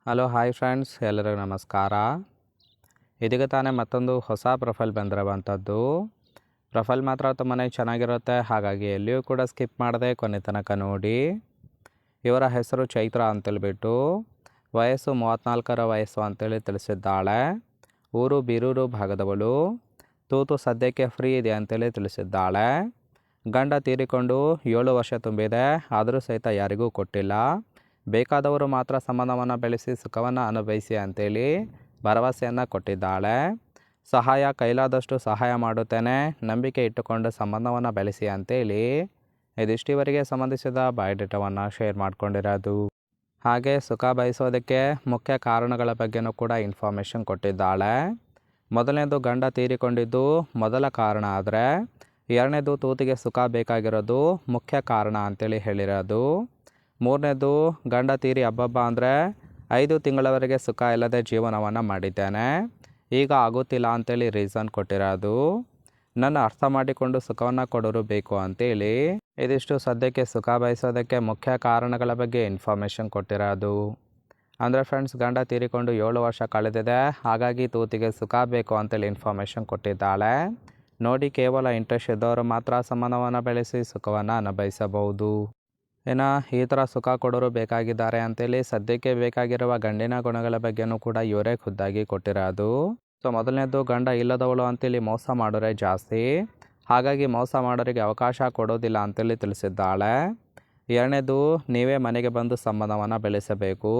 Hello hi friends, ಎಲ್ಲರಿಗೂ ನಮಸ್ಕಾರ. ಇದೀಗ ತಾನೇ ಮತ್ತೊಂದು ಹೊಸ ಪ್ರೊಫೈಲ್ ಬಂದಿರುವಂಥದ್ದು. ಪ್ರೊಫೈಲ್ ಮಾತ್ರ ತುಂಬಾ ಚೆನ್ನಾಗಿರುತ್ತೆ, ಹಾಗಾಗಿ ಎಲ್ಲಿಯೂ ಕೂಡ ಸ್ಕಿಪ್ ಮಾಡದೆ ಕೊನೆ ತನಕ ನೋಡಿ. ಇವರ ಹೆಸರು ಚೈತ್ರ ಅಂತೇಳ್ಬಿಟ್ಟು, ವಯಸ್ಸು 34ರ ವಯಸ್ಸು ಅಂತೇಳಿ ತಿಳಿಸಿದ್ದಾಳೆ. ಊರು ಬೀರೂರು ಭಾಗದವಳು. ತೂತು ಸದ್ಯಕ್ಕೆ ಫ್ರೀ ಇದೆ ಅಂತೇಳಿ ತಿಳಿಸಿದ್ದಾಳೆ. ಗಂಡ ತೀರಿಕೊಂಡು 7 ವರ್ಷ ತುಂಬಿದೆ, ಆದರೂ ಸಹಿತ ಯಾರಿಗೂ ಕೊಟ್ಟಿಲ್ಲ. ಬೇಕಾದವರು ಮಾತ್ರ ಸಂಬಂಧವನ್ನು ಬೆಳೆಸಿ ಸುಖವನ್ನು ಅನುಭವಿಸಿ ಅಂತೇಳಿ ಭರವಸೆಯನ್ನು ಕೊಟ್ಟಿದ್ದಾಳೆ. ಸಹಾಯ ಕೈಲಾದಷ್ಟು ಸಹಾಯ ಮಾಡುತ್ತೇನೆ, ನಂಬಿಕೆ ಇಟ್ಟುಕೊಂಡು ಸಂಬಂಧವನ್ನು ಬೆಳೆಸಿ ಅಂತೇಳಿ ಇದಿಷ್ಟಿವರೆಗೆ ಸಂಬಂಧಿಸಿದ ಬಯೋಡೇಟಾವನ್ನು ಶೇರ್ ಮಾಡಿಕೊಂಡಿರೋದು. ಹಾಗೆ ಸುಖ ಬಯಸೋದಕ್ಕೆ ಮುಖ್ಯ ಕಾರಣಗಳ ಬಗ್ಗೆನೂ ಕೂಡ ಇನ್ಫಾರ್ಮೇಷನ್ ಕೊಟ್ಟಿದ್ದಾಳೆ. ಮೊದಲನೇದು ಗಂಡ ತೀರಿಕೊಂಡಿದ್ದು ಮೊದಲ ಕಾರಣ ಆದರೆ, ಎರಡನೇದು ತೂತಿಗೆ ಸುಖ ಬೇಕಾಗಿರೋದು ಮುಖ್ಯ ಕಾರಣ ಅಂತೇಳಿ ಹೇಳಿರೋದು. ಮೂರನೇದು ಗಂಡ ತೀರಿ ಹಬ್ಬಬ್ಬ ಅಂದರೆ 5 ತಿಂಗಳವರೆಗೆ ಸುಖ ಇಲ್ಲದೆ ಜೀವನವನ್ನು ಮಾಡಿದ್ದೇನೆ, ಈಗ ಆಗುತ್ತಿಲ್ಲ ಅಂತೇಳಿ ರೀಸನ್ ಕೊಟ್ಟಿರೋದು. ನನ್ನ ಅರ್ಥ ಮಾಡಿಕೊಂಡು ಸುಖವನ್ನು ಕೊಡೋರು ಬೇಕು ಅಂತೇಳಿ ಇದಿಷ್ಟು ಸದ್ಯಕ್ಕೆ ಸುಖ ಬಯಸೋದಕ್ಕೆ ಮುಖ್ಯ ಕಾರಣಗಳ ಬಗ್ಗೆ ಇನ್ಫಾರ್ಮೇಷನ್ ಕೊಟ್ಟಿರೋದು. ಅಂದರೆ ಫ್ರೆಂಡ್ಸ್, ಗಂಡ ತೀರಿಕೊಂಡು 7 ವರ್ಷ ಕಳೆದಿದೆ, ಹಾಗಾಗಿ ತೂತಿಗೆ ಸುಖ ಬೇಕು ಅಂತೇಳಿ ಇನ್ಫಾರ್ಮೇಷನ್ ಕೊಟ್ಟಿದ್ದಾಳೆ. ನೋಡಿ, ಕೇವಲ ಇಂಟ್ರೆಸ್ಟ್ ಇದ್ದವರು ಮಾತ್ರ ಸಂಬಂಧವನ್ನು ಬೆಳೆಸಿ ಸುಖವನ್ನು ಅನುಭವಿಸಬಹುದು. ಇನ್ನು ಈ ಥರ ಸುಖ ಕೊಡೋರು ಬೇಕಾಗಿದ್ದಾರೆ ಅಂತೇಳಿ ಸದ್ಯಕ್ಕೆ ಬೇಕಾಗಿರುವ ಗಂಡಿನ ಗುಣಗಳ ಬಗ್ಗೆನೂ ಕೂಡ ಇವರೇ ಖುದ್ದಾಗಿ ಕೊಟ್ಟಿರೋದು. ಸೊ ಮೊದಲನೇದು, ಗಂಡ ಇಲ್ಲದವಳು ಅಂತೇಳಿ ಮೋಸ ಮಾಡೋರೇ ಜಾಸ್ತಿ, ಹಾಗಾಗಿ ಮೋಸ ಮಾಡೋರಿಗೆ ಅವಕಾಶ ಕೊಡೋದಿಲ್ಲ ಅಂತೇಳಿ ತಿಳಿಸಿದ್ದಾಳೆ. ಎರಡನೇದು, ನೀವೇ ಮನೆಗೆ ಬಂದು ಸಂಬಂಧವನ್ನು ಬೆಳೆಸಬೇಕು.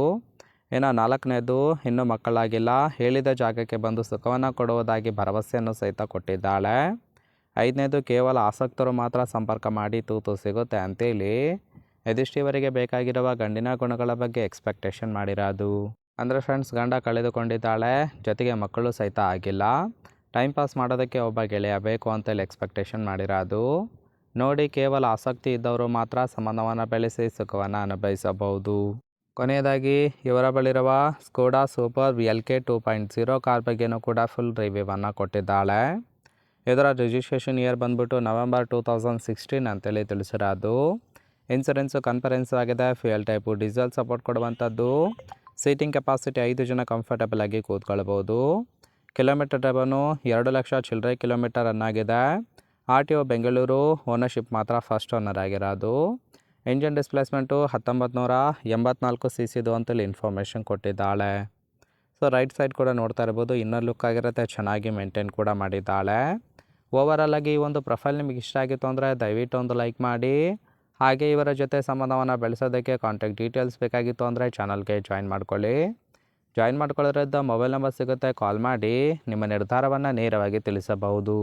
ಇನ್ನು ನಾಲ್ಕನೇದು, ಇನ್ನೂ ಮಕ್ಕಳಾಗಿಲ್ಲ, ಹೇಳಿದ ಜಾಗಕ್ಕೆ ಬಂದು ಸುಖವನ್ನು ಕೊಡುವುದಾಗಿ ಭರವಸೆಯನ್ನು ಸಹಿತ ಕೊಟ್ಟಿದ್ದಾಳೆ. ಐದನೇದು, ಕೇವಲ ಆಸಕ್ತರು ಮಾತ್ರ ಸಂಪರ್ಕ ಮಾಡಿ ತೂತು ಸಿಗುತ್ತೆ ಅಂತೇಳಿ ಇದಿಷ್ಟಿವರೆಗೆ ಬೇಕಾಗಿರುವ ಗಂಡಿನ ಗುಣಗಳ ಬಗ್ಗೆ ಎಕ್ಸ್ಪೆಕ್ಟೇಷನ್ ಮಾಡಿರೋದು. ಅಂದರೆ ಫ್ರೆಂಡ್ಸ್, ಗಂಡ ಕಳೆದುಕೊಂಡಿದ್ದಾಳೆ, ಜೊತೆಗೆ ಮಕ್ಕಳು ಸಹಿತ ಆಗಿಲ್ಲ, ಟೈಮ್ ಪಾಸ್ ಮಾಡೋದಕ್ಕೆ ಒಬ್ಬ ಗೆಳೆಯ ಬೇಕು ಅಂತೇಳಿ ಎಕ್ಸ್ಪೆಕ್ಟೇಷನ್ ಮಾಡಿರೋದು. ನೋಡಿ, ಕೇವಲ ಆಸಕ್ತಿ ಇದ್ದವರು ಮಾತ್ರ ಸಂಬಂಧವನ್ನು ಬೆಳೆಸಿ ಸುಖವನ್ನು ಅನುಭವಿಸಬಹುದು. ಕೊನೆಯದಾಗಿ ಇವರ ಬಳಿರುವ ಸ್ಕೋಡಾ ಸೂಪರ್ LK 2.0 ಕಾರ್ ಬಗ್ಗೆನೂ ಕೂಡ ಫುಲ್ ರಿವ್ಯೂವನ್ನು ಕೊಟ್ಟಿದ್ದಾಳೆ. ಇದರ ರಿಜಿಸ್ಟ್ರೇಷನ್ ಇಯರ್ ಬಂದ್ಬಿಟ್ಟು ನವೆಂಬರ್ 2016 ಅಂತೇಳಿ ತಿಳಿಸಿರೋದು. ಇನ್ಸೂರೆನ್ಸು ಕನ್ಫರೆನ್ಸ್ ಆಗಿದೆ. ಫ್ಯೂಯಲ್ ಟೈಪು ಡೀಸೆಲ್ ಸಪೋರ್ಟ್ ಕೊಡುವಂಥದ್ದು. ಸೀಟಿಂಗ್ ಕೆಪಾಸಿಟಿ 5 ಜನ ಕಂಫರ್ಟಬಲ್ ಆಗಿ ಕೂತ್ಕೊಳ್ಬೋದು. ಕಿಲೋಮೀಟರ್ ಡ್ರೈವನು 2 ಲಕ್ಷ ಚಿಲ್ಲರೆ ಕಿಲೋಮೀಟರ್ ರನ್ ಆಗಿದೆ. RTO ಬೆಂಗಳೂರು. ಓನರ್ಶಿಪ್ ಮಾತ್ರ ಫಸ್ಟ್ ಓನರ್ ಆಗಿರೋದು. ಇಂಜಿನ್ ಡಿಸ್ಪ್ಲೇಸ್ಮೆಂಟು 1984 cc ಅಂತೇಳಿ ಇನ್ಫಾರ್ಮೇಷನ್ ಕೊಟ್ಟಿದ್ದಾಳೆ. ಸೊ ರೈಟ್ ಸೈಡ್ ಕೂಡ ನೋಡ್ತಾ ಇರ್ಬೋದು, ಇನ್ನರ್ ಲುಕ್ ಆಗಿರುತ್ತೆ, ಚೆನ್ನಾಗಿ ಮೇಂಟೈನ್ ಕೂಡ ಮಾಡಿದ್ದಾಳೆ. ಓವರಾಲ್ ಆಗಿ ಈ ಒಂದು ಪ್ರೊಫೈಲ್ ನಿಮಗೆ ಇಷ್ಟ ಆಗಿತ್ತು ಅಂದರೆ ದಯವಿಟ್ಟು ಒಂದು ಲೈಕ್ ಮಾಡಿ. ಹಾಗೆ ಇವರ ಜೊತೆ ಸಂಬಂಧವನ್ನು ಬೆಳೆಸೋದಕ್ಕೆ ಕಾಂಟ್ಯಾಕ್ಟ್ ಡೀಟೇಲ್ಸ್ ಬೇಕಾಗಿತ್ತು ಅಂದರೆ ಚಾನಲ್ಗೆ ಜಾಯಿನ್ ಮಾಡ್ಕೊಳ್ಳಿ. ಜಾಯಿನ್ ಮಾಡ್ಕೊಳ್ಳೋದ್ರಿಂದ ಮೊಬೈಲ್ ನಂಬರ್ ಸಿಗುತ್ತೆ, ಕಾಲ್ ಮಾಡಿ ನಿಮ್ಮ ನಿರ್ಧಾರವನ್ನು ನೇರವಾಗಿ ತಿಳಿಸಬಹುದು.